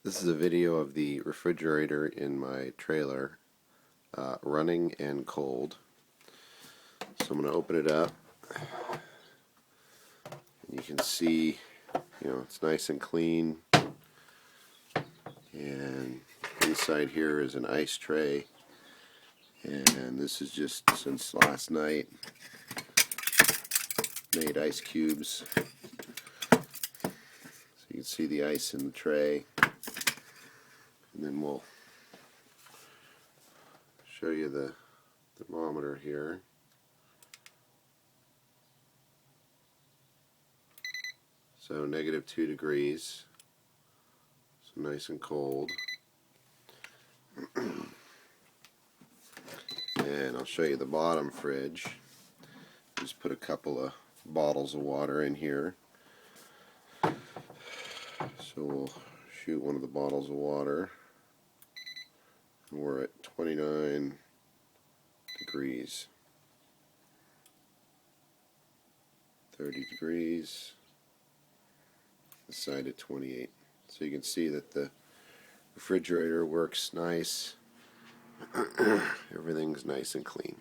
This is a video of the refrigerator in my trailer running and cold. So I'm going to open it up. And you can see, it's nice and clean. And inside here is an ice tray. And this is just since last night. Made ice cubes. So you can see the ice in the tray. And then we'll show you the thermometer here. So -2 degrees. So nice and cold. And I'll show you the bottom fridge. Just put a couple of bottles of water in here. So we'll shoot one of the bottles of water. And we're at 29 degrees. 30 degrees. The side at 28. So you can see that the refrigerator works nice. Everything's nice and clean.